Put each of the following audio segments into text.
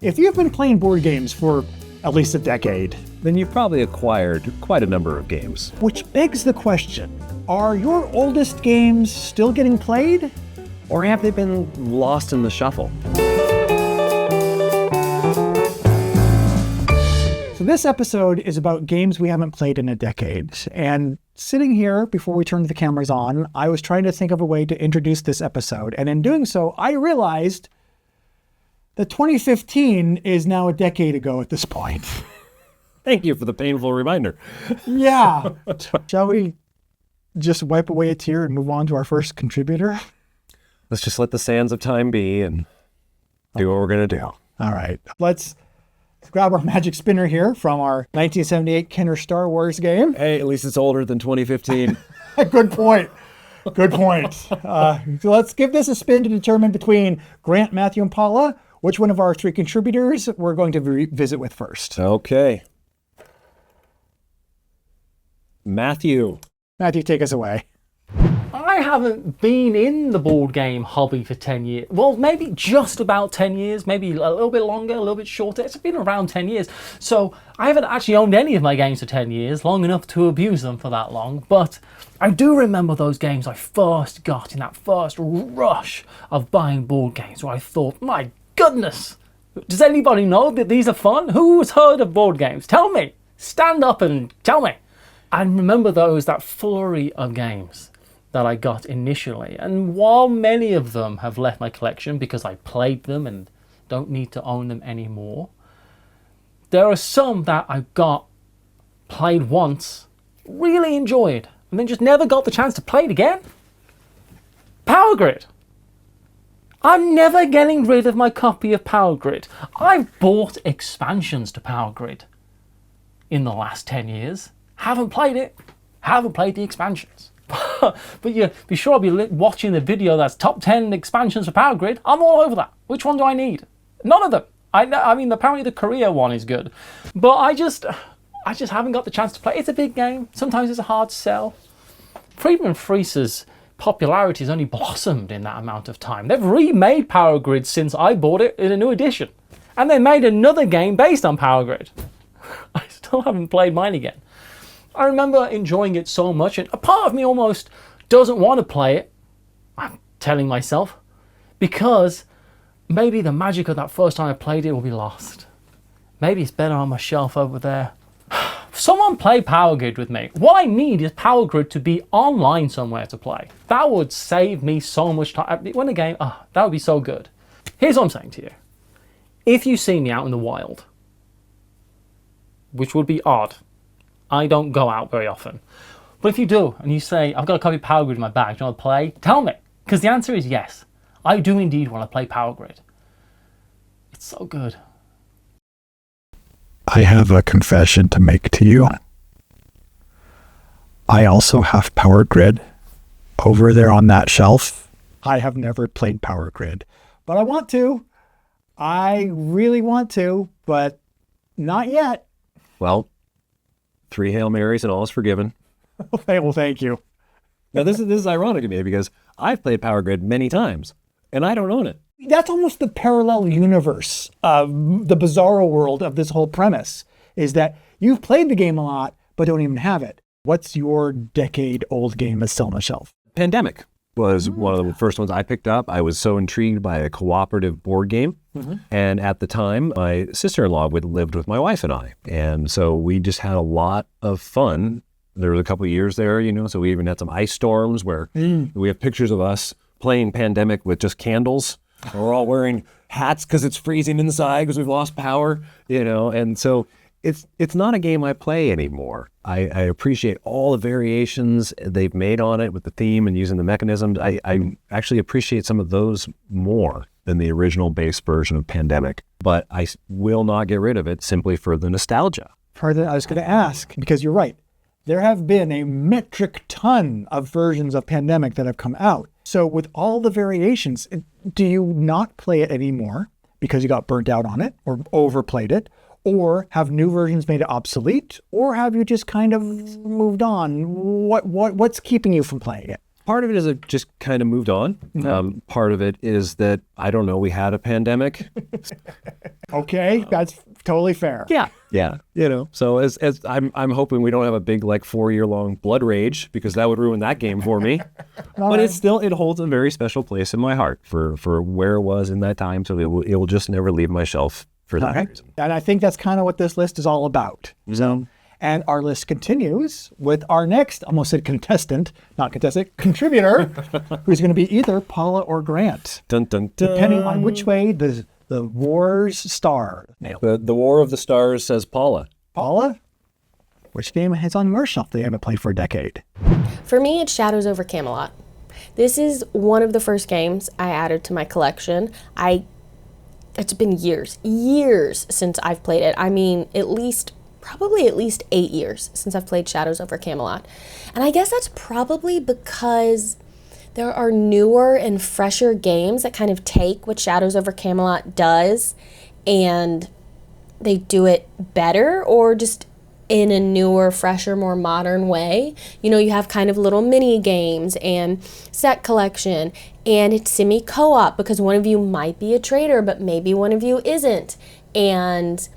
If you've been playing board games for at least a decade, then you've probably acquired quite a number of games. Which begs the question, are your oldest games still getting played? Or have they been lost in the shuffle? So this episode is about games we haven't played in a decade. And sitting here before we turned the cameras on, I was trying to think of a way to introduce this episode. And in doing so, I realized that 2015 is now a decade ago at this point. Thank you for the painful reminder. Yeah. Shall we just wipe away a tear and move on to our first contributor? Let's just let the sands of time be and do what we're going to do. All right. Let's grab our magic spinner here from our 1978 Kenner Star Wars game. Hey, at least it's older than 2015. Good point. Good point. So let's give this a spin to determine between Grant, Matthew, and Paula which one of our three contributors we're going to visit with first. Okay. Matthew. Matthew, take us away. I haven't been in the board game hobby for 10 years. Well, maybe just about 10 years, maybe a little bit longer, a little bit shorter. It's been around 10 years. So I haven't actually owned any of my games for 10 years, long enough to abuse them for that long. But I do remember those games I first got in that first rush of buying board games where I thought, my goodness, does anybody know that these are fun? Who's heard of board games? Tell me. Stand up and tell me. I remember that flurry of games that I got initially. And while many of them have left my collection because I played them and don't need to own them anymore, there are some that I got, played once, really enjoyed, and then just never got the chance to play it again. Power Grid. I'm never getting rid of my copy of Power Grid. I've bought expansions to Power Grid in the last 10 years. Haven't played it. Haven't played the expansions. But you be sure I'll be watching the video that's top 10 expansions for Power Grid. I'm all over that. Which one do I need? None of them. I mean, apparently the Korea one is good. But I just haven't got the chance to play. It's a big game. Sometimes it's a hard sell. Friedman Friese's popularity has only blossomed in that amount of time. They've remade Power Grid since I bought it in a new edition. And they made another game based on Power Grid. I still haven't played mine again. I remember enjoying it so much, and a part of me almost doesn't want to play it, I'm telling myself, because maybe the magic of that first time I played it will be lost. Maybe it's better on my shelf over there. Someone play Power Grid with me. What I need is Power Grid to be online somewhere to play. That would save me so much time. When a game, that would be so good. Here's what I'm saying to you. If you see me out in the wild, which would be odd, I don't go out very often. But if you do, and you say, I've got a copy of Power Grid in my bag, do you want to play? Tell me. Because the answer is yes. I do indeed want to play Power Grid. It's so good. I have a confession to make to you. I also have Power Grid over there on that shelf. I have never played Power Grid, but I want to. I really want to, but not yet. Well, 3 Hail Marys and all is forgiven. Well, thank you. Now, this is ironic to me because I've played Power Grid many times, and I don't own it. That's almost the parallel universe of the bizarro world of this whole premise, is that you've played the game a lot, but don't even have it. What's your decade-old game that's still on the shelf? Pandemic was one of the first ones I picked up. I was so intrigued by a cooperative board game. And at the time, my sister-in-law lived with my wife and I. And so we just had a lot of fun. There was a couple of years there, so we even had some ice storms where we have pictures of us playing Pandemic with just candles. We're all wearing hats because it's freezing inside because we've lost power, and so it's not a game I play anymore. I appreciate all the variations they've made on it with the theme and using the mechanisms. I actually appreciate some of those more than the original base version of Pandemic, but I will not get rid of it simply for the nostalgia. I was going to ask, because you're right. There have been a metric ton of versions of Pandemic that have come out. So with all the variations, do you not play it anymore because you got burnt out on it or overplayed it? Or have new versions made it obsolete? Or have you just kind of moved on? What's keeping you from playing it? Part of it is it just kind of moved on. Part of it is that, I don't know, we had a pandemic. Okay, that's totally fair. Yeah. So as I'm hoping we don't have a big 4-year-long blood rage, because that would ruin that game for me. But it holds a very special place in my heart for where it was in that time. So it will just never leave my shelf for that reason. And I think that's kind of what this list is all about. So, and our list continues with our next, almost said contributor, who's going to be either Paula or Grant, Dun, dun, dun. depending on which way the wars star. The War of the Stars says Paula. Paula, which game is on your shelf that you haven't played for a decade? For me, it's Shadows over Camelot. This is one of the first games I added to my collection. It's been years since I've played it. I mean, probably at least 8 years since I've played Shadows over Camelot. And I guess that's probably because there are newer and fresher games that kind of take what Shadows over Camelot does and they do it better, or just in a newer, fresher, more modern way. You know, you have kind of little mini games and set collection, and it's semi-co-op because one of you might be a trader, but maybe one of you isn't. And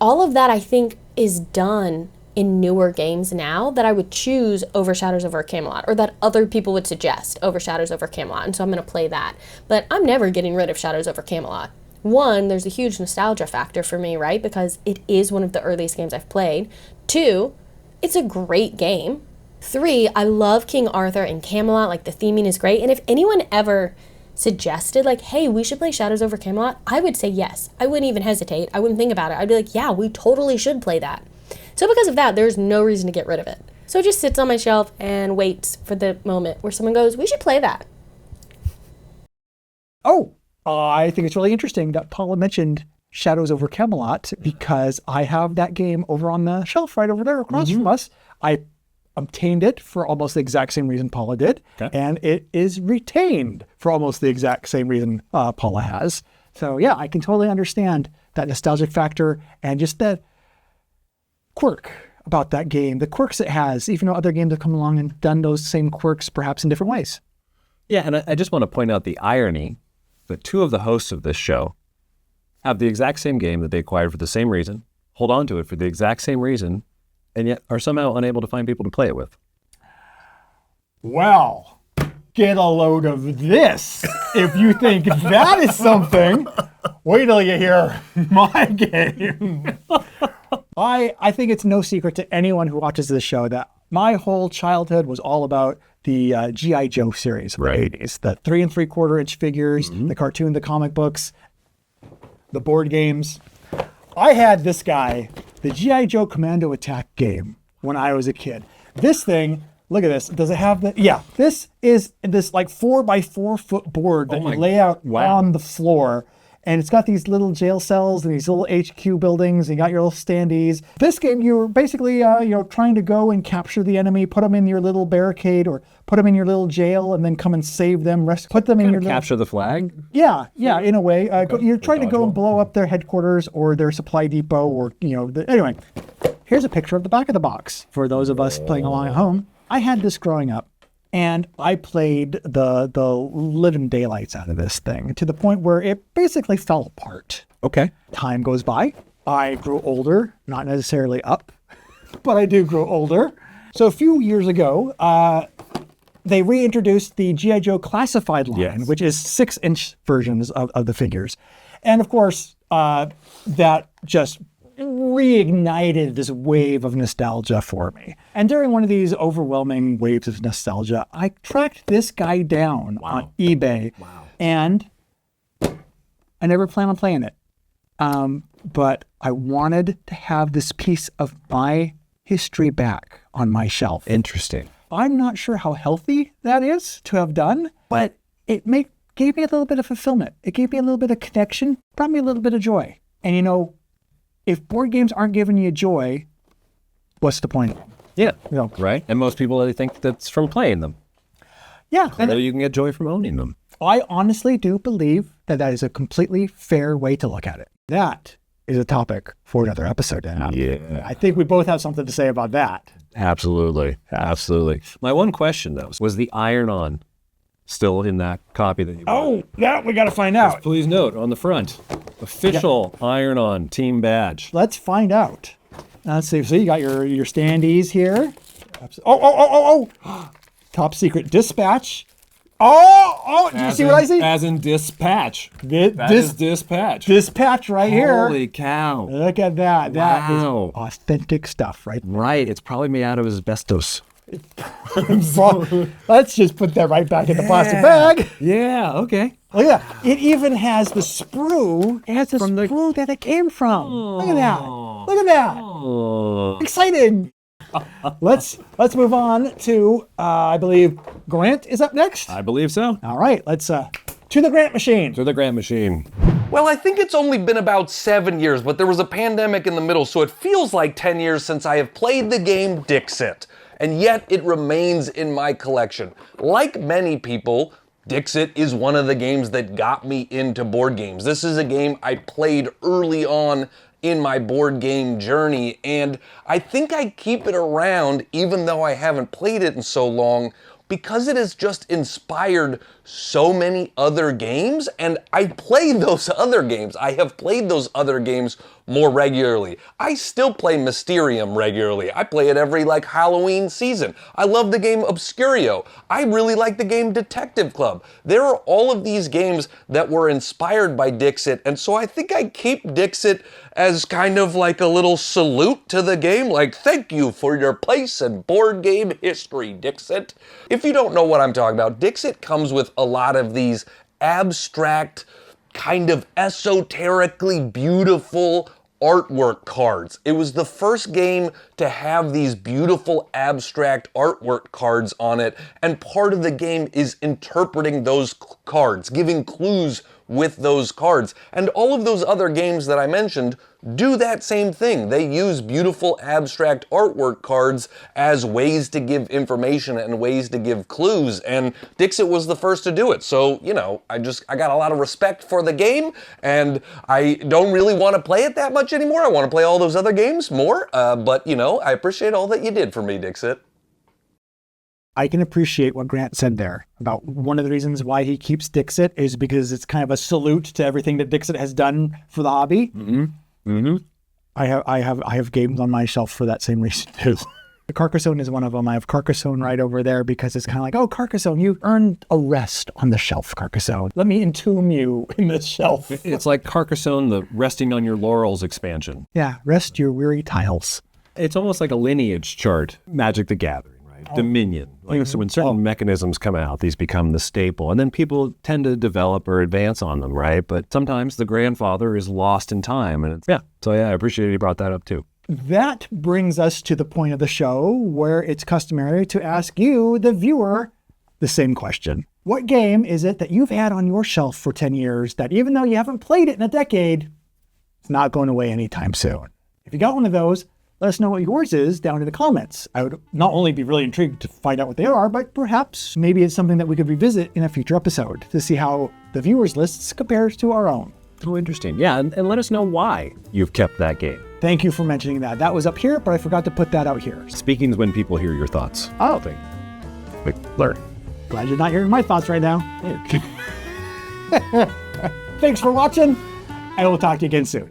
all of that, I think, is done in newer games now that I would choose over Shadows over Camelot, or that other people would suggest over Shadows over Camelot. And so I'm going to play that. But I'm never getting rid of Shadows over Camelot. One, there's a huge nostalgia factor for me, right? Because it is one of the earliest games I've played. Two, it's a great game. Three, I love King Arthur and Camelot. The theming is great. And if anyone ever suggested, hey, we should play Shadows over Camelot, I would say yes. I wouldn't even hesitate. I wouldn't think about it. I'd be like, yeah, we totally should play that. So because of that, there's no reason to get rid of it. So it just sits on my shelf and waits for the moment where someone goes, we should play that. Oh, I think it's really interesting that Paula mentioned Shadows over Camelot, because I have that game over on the shelf right over there across from us. I obtained it for almost the exact same reason Paula did, and it is retained for almost the exact same reason Paula has. So yeah, I can totally understand that nostalgic factor and just that quirk about that game, the quirks it has, even though other games have come along and done those same quirks perhaps in different ways. Yeah, and I just want to point out the irony that two of the hosts of this show have the exact same game that they acquired for the same reason, hold on to it for the exact same reason, and yet are somehow unable to find people to play it with. Well, get a load of this. If you think that is something, wait till you hear my game. I think it's no secret to anyone who watches this show that my whole childhood was all about the G.I. Joe series of the 80s. The 3 3/4-inch figures, the cartoon, the comic books, the board games. I had this guy, the G.I. Joe Commando Attack game, when I was a kid. This thing, look at this. Does it have the... Yeah, this is this 4x4 foot board that you lay out on the floor. And it's got these little jail cells and these little HQ buildings, and you got your little standees. This game, you're basically, trying to go and capture the enemy, put them in your little barricade, or put them in your little jail, and then come and save them. Put them in your capture the flag. Yeah, in a way. You're trying to go and blow up their headquarters or their supply depot, or anyway. Here's a picture of the back of the box for those of us playing along at home. I had this growing up. And I played the living daylights out of this thing to the point where it basically fell apart. Okay. Time goes by. I grew older, not necessarily up, but I do grow older. So a few years ago, they reintroduced the G.I. Joe Classified line, which is 6-inch versions of the figures. And of course, that just reignited this wave of nostalgia for me. And during one of these overwhelming waves of nostalgia, I tracked this guy down on eBay. And I never planned on playing it. But I wanted to have this piece of my history back on my shelf. Interesting. I'm not sure how healthy that is to have done, but it gave me a little bit of fulfillment. It gave me a little bit of connection, brought me a little bit of joy. And if board games aren't giving you joy, what's the point? Yeah, right. And most people, they think that's from playing them. Yeah. Although you can get joy from owning them. I honestly do believe that is a completely fair way to look at it. That is a topic for another episode. Yeah. I think we both have something to say about that. Absolutely. Absolutely. My one question, though, was the iron-on still in that copy that you bought? Oh, that we got to find out. Please note on the front, official iron-on team badge. Let's find out. Let's see. So you got your standees here. Oh. Top secret dispatch. Oh, do you see what I see? As in dispatch. That is dispatch. Dispatch right here. Holy cow. Look at that. That is Wow. authentic stuff, right? Right. It's probably made out of asbestos. So, let's just put that right back in the plastic bag. Yeah, okay. Look at that. It even has the sprue. It has the sprue that it came from. Look at that. Look at that. Oh. Exciting. Let's move on to, I believe, Grant is up next. I believe so. All right, let's to the Grant machine. To the Grand Machine. Well, I think it's only been about 7 years, but there was a pandemic in the middle, so it feels like 10 years since I have played the game Dixit. And yet it remains in my collection. Like many people, Dixit is one of the games that got me into board games. This is a game I played early on in my board game journey, and I think I keep it around even though I haven't played it in so long because it has just inspired so many other games, and I play those other games. I have played those other games more regularly. I still play Mysterium regularly. I play it every Halloween season. I love the game Obscurio. I really like the game Detective Club. There are all of these games that were inspired by Dixit, and so I think I keep Dixit as kind of like a little salute to the game, thank you for your place in board game history, Dixit. If you don't know what I'm talking about, Dixit comes with a lot of these abstract, kind of esoterically beautiful artwork cards. It was the first game to have these beautiful abstract artwork cards on it, and part of the game is interpreting those cards, giving clues with those cards. And all of those other games that I mentioned do that same thing. They use beautiful abstract artwork cards as ways to give information and ways to give clues, and Dixit was the first to do it. So, I got a lot of respect for the game, and I don't really want to play it that much anymore. I want to play all those other games more, but, I appreciate all that you did for me, Dixit. I can appreciate what Grant said there about one of the reasons why he keeps Dixit is because it's kind of a salute to everything that Dixit has done for the hobby. Mm-hmm. Mm-hmm. I have games on my shelf for that same reason too. Carcassonne is one of them. I have Carcassonne right over there because it's kind of like, oh, Carcassonne, you earned a rest on the shelf, Carcassonne. Let me entomb you in this shelf. It's like Carcassonne, the resting on your laurels expansion. Yeah, rest your weary tiles. It's almost like a lineage chart. Magic the Gathering, right? Dominion. So when certain mechanisms come out, these become the staple. And then people tend to develop or advance on them, right? But sometimes the grandfather is lost in time. And I appreciate you brought that up too. That brings us to the point of the show where it's customary to ask you, the viewer, the same question. What game is it that you've had on your shelf for 10 years that even though you haven't played it in a decade, it's not going away anytime soon? If you got one of those, let us know what yours is down in the comments. I would not only be really intrigued to find out what they are, but perhaps maybe it's something that we could revisit in a future episode to see how the viewers' lists compares to our own. Oh, interesting. Yeah, and let us know why you've kept that game. Thank you for mentioning that. That was up here, but I forgot to put that out here. Speaking is when people hear your thoughts. Oh, Wait, learn. glad you're not hearing my thoughts right now. Thanks for watching, and we'll talk to you again soon.